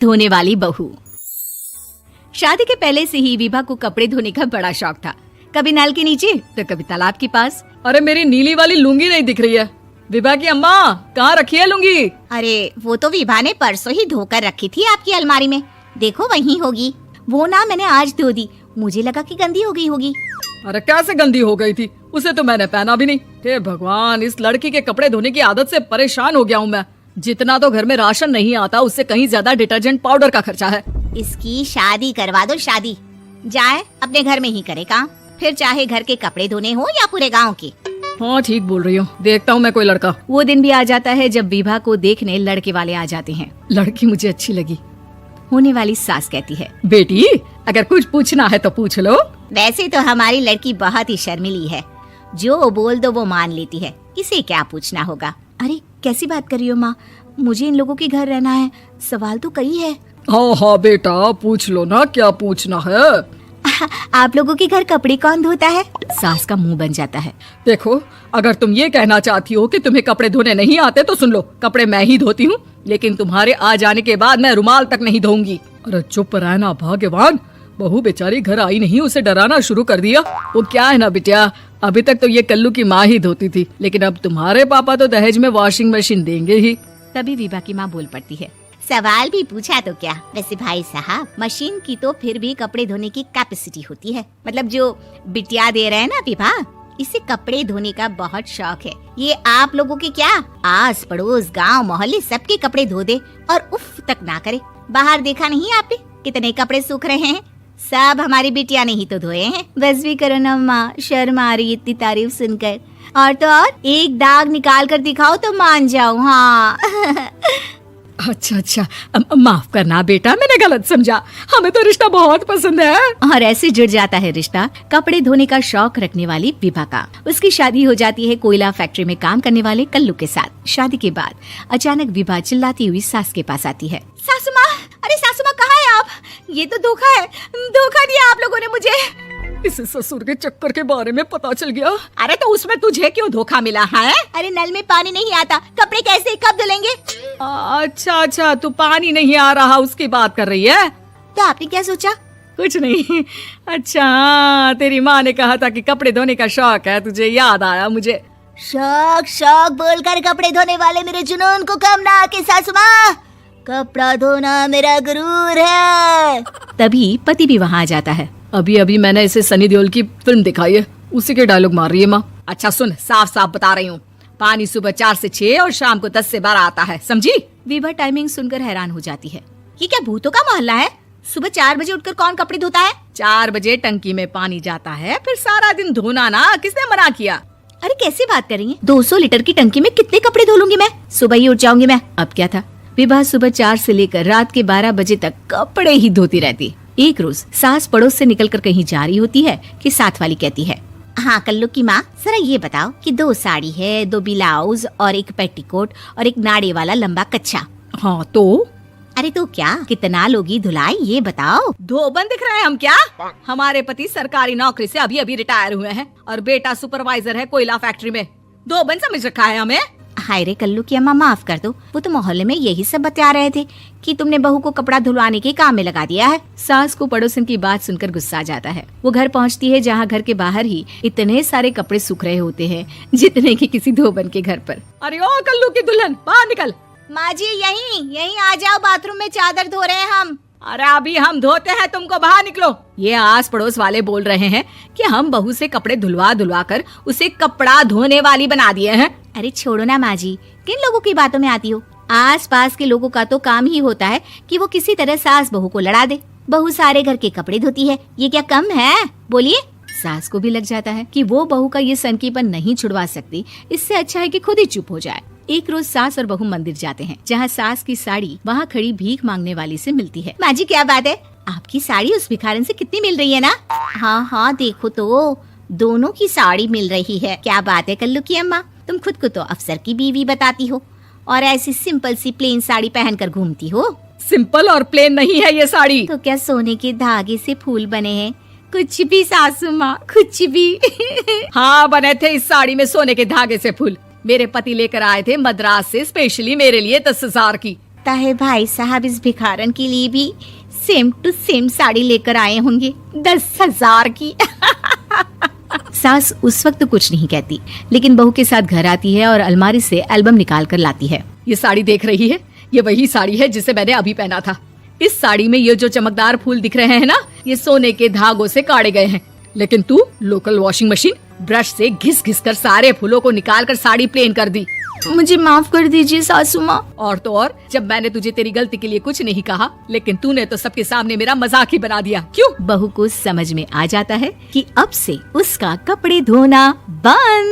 धोने वाली बहू। शादी के पहले से ही विभा को कपड़े धोने का बड़ा शौक था। कभी नल के नीचे तो कभी तालाब के पास। अरे मेरी नीली वाली लुंगी नहीं दिख रही है। विभा की अम्मा, कहाँ रखी है लुंगी? अरे वो तो विभा ने परसों ही धोकर रखी थी आपकी अलमारी में, देखो वहीं होगी। वो ना मैंने आज धो दी, मुझे लगा कि गंदी हो गई होगी। अरे कैसे गंदी हो गई थी? उसे तो मैंने पहना भी नहीं। हे भगवान, इस लड़की के कपड़े धोने की आदत से परेशान हो गया हूँ मैं। जितना तो घर में राशन नहीं आता, उससे कहीं ज्यादा डिटर्जेंट पाउडर का खर्चा है। इसकी शादी करवा दो, शादी जाए अपने घर में ही करे काम, फिर चाहे घर के कपड़े धोने हो या पूरे गांव के। हाँ ठीक बोल रही हूँ, देखता हूँ मैं कोई लड़का। वो दिन भी आ जाता है जब विभा को देखने लड़के वाले आ जाते हैं। लड़की मुझे अच्छी लगी। होने वाली सास कहती है, बेटी अगर कुछ पूछना है तो पूछ लो। वैसे तो हमारी लड़की बहुत ही शर्मीली है, जो बोल दो वो मान लेती है, इसे क्या पूछना होगा। अरे कैसी बात कर रही हो माँ, मुझे इन लोगों के घर रहना है, सवाल तो कई है। हाँ हाँ बेटा, पूछ लो ना, क्या पूछना है। आप लोगों के घर कपड़े कौन धोता है? सास का मुंह बन जाता है। देखो, अगर तुम ये कहना चाहती हो कि तुम्हें कपड़े धोने नहीं आते तो सुन लो, कपड़े मैं ही धोती हूँ, लेकिन तुम्हारे आ जाने के बाद मैं रुमाल तक नहीं धोऊंगी। अरे चुप रहना भाग्यवान, बहू बेचारी घर आई नहीं, उसे डराना शुरू कर दिया। वो क्या है ना बिटिया, अभी तक तो ये कल्लू की माँ ही धोती थी, लेकिन अब तुम्हारे पापा तो दहेज में वॉशिंग मशीन देंगे ही। तभी विभा की माँ बोल पड़ती है, सवाल भी पूछा तो क्या। वैसे भाई साहब, मशीन की तो फिर भी कपड़े धोने की कैपेसिटी होती है, मतलब जो बिटिया दे रहे हैं ना विभा, इसे कपड़े धोने का बहुत शौक है। ये आप लोगों के क्या, आस पड़ोस गांव मोहल्ले सबके कपड़े धो दे और उफ तक ना करे। बाहर देखा नहीं आपने कितने कपड़े सूख रहे हैं? सब हमारी बिटिया ने ही तो धोए हैं। बस भी करो ना माँ, शर्म आ रही इतनी तारीफ सुनकर। और तो और एक दाग निकाल कर दिखाओ तो मान जाओ। हाँ अच्छा, माफ करना बेटा, मैंने गलत समझा। हमें तो रिश्ता बहुत पसंद है। और ऐसे जुड़ जाता है रिश्ता कपड़े धोने का शौक रखने वाली विभा का। उसकी शादी हो जाती है कोयला फैक्ट्री में काम करने वाले कल्लू के साथ। शादी के बाद अचानक विभा चिल्लाती हुई सास के पास आती है। सासू माँ, अरे सासू माँ कहाँ है आप? ये तो धोखा है, धोखा दिया आप लोगों ने मुझे। इस ससुर के चक्कर के बारे में पता चल गया। अरे तो उसमें तुझे क्यों धोखा मिला है? अरे नल में पानी नहीं आता, कपड़े कैसे कब धुलेंगे? अच्छा, तू पानी नहीं आ रहा उसकी बात कर रही है? तो आपने क्या सोचा? कुछ नहीं। अच्छा, तेरी माँ ने कहा था कि कपड़े धोने का शौक है तुझे, याद आया मुझे। शौक बोलकर कपड़े धोने वाले मेरे जुनून को कम ना आके सासू माँ, कपड़ा धोना मेरा गुरूर है। तभी पति भी वहाँ आ जाता है। अभी मैंने इसे सनी देओल की फिल्म दिखाई है, उसी के डायलॉग मार रही है माँ। अच्छा सुन, साफ बता रही हूँ, पानी सुबह 4 से 6 और शाम को 10 से 12 आता है, समझी? विभा टाइमिंग सुनकर हैरान हो जाती है। ये क्या भूतों का मोहल्ला है? सुबह 4 बजे उठकर कौन कपड़े धोता है? 4 बजे टंकी में पानी जाता है, फिर सारा दिन धोना ना, किसने मना किया? अरे कैसी बात कर रही है? 200 लीटर की टंकी में कितने कपड़े धो लूंगी मैं? सुबह ही उठ जाऊंगी मैं। अब क्या था, विभा सुबह 4 से लेकर रात के 12 बजे तक कपड़े ही धोती रहती। एक रोज सास पड़ोस से निकलकर कहीं जा रही होती है कि साथ वाली कहती है, हाँ कल्लू की माँ, जरा ये बताओ कि 2 साड़ी है, 2 ब्लाउज और एक पेटीकोट और एक नाड़े वाला लंबा कच्छा। हाँ तो? अरे तो क्या, कितना लोगी धुलाई ये बताओ। धोबन दिख रहे हैं हम क्या? हमारे पति सरकारी नौकरी से अभी रिटायर हुए हैं और बेटा सुपरवाइजर है कोयला फैक्ट्री में। धोबन समझ रखा है हमें? हाय रे कल्लू की अम्मा, माफ कर दो, वो तो मोहल्ले में यही सब बता रहे थे कि तुमने बहू को कपड़ा धुलवाने के काम में लगा दिया है। सास को पड़ोसन की बात सुनकर गुस्सा आ जाता है। वो घर पहुंचती है जहां घर के बाहर ही इतने सारे कपड़े सूख रहे होते हैं जितने कि किसी धोबन के घर पर। अरे ओ कल्लू की दुल्हन, बाहर निकल। माँ जी यहीं आ जाओ, बाथरूम में चादर धो रहे हैं हम। अरे अभी हम धोते हैं, तुमको बाहर निकलो। ये आस पड़ोस वाले बोल रहे हैं कि हम बहू से कपड़े धुलवा कर उसे कपड़ा धोने वाली बना दिए हैं। अरे छोड़ो ना माँ जी, किन लोगों की बातों में आती हो? आस पास के लोगों का तो काम ही होता है कि वो किसी तरह सास बहू को लड़ा दे। बहू सारे घर के कपड़े धोती है, ये क्या कम है? बोलिए। सास को भी लग जाता है कि वो बहू का ये सनकीपन नहीं छुड़वा सकती, इससे अच्छा है कि खुद ही चुप हो जाए। एक रोज सास और बहू मंदिर जाते हैं, जहाँ सास की साड़ी वहाँ खड़ी भीख मांगने वाली से मिलती है। माँ जी क्या बात है, आपकी साड़ी उस भिखारन से कितनी मिल रही है ना? हाँ देखो तो, दोनों की साड़ी मिल रही है। क्या बात है कल्लू की अम्मा, तुम खुद को तो अफसर की बीवी बताती हो और ऐसी सिंपल सी प्लेन साड़ी पहनकर घूमती हो। सिंपल और प्लेन नहीं है ये साड़ी। तो क्या सोने के धागे से फूल बने हैं? कुछ भी सासू माँ, कुछ भी। हाँ बने थे इस साड़ी में सोने के धागे से फूल। मेरे पति लेकर आए थे मद्रास से स्पेशली मेरे लिए 10,000 की। लगता है भाई साहब इस भिखारन के लिए भी सेम टू सेम साड़ी लेकर आए होंगे 10,000 की। सास उस वक्त कुछ नहीं कहती, लेकिन बहू के साथ घर आती है और अलमारी से एल्बम निकाल कर लाती है। ये साड़ी देख रही है, ये वही साड़ी है जिसे मैंने अभी पहना था। इस साड़ी में ये जो चमकदार फूल दिख रहे हैं ना, ये सोने के धागों से काटे गए हैं। लेकिन तू लोकल वॉशिंग मशीन ब्रश से घिस घिस कर सारे फूलों को निकाल कर साड़ी प्लेन कर दी। मुझे माफ कर दीजिए सासू माँ। और तो और, जब मैंने तुझे तेरी गलती के लिए कुछ नहीं कहा, लेकिन तूने तो सबके सामने मेरा मजाक ही बना दिया। क्यों? बहू को समझ में आ जाता है कि अब से उसका कपड़े धोना बंद।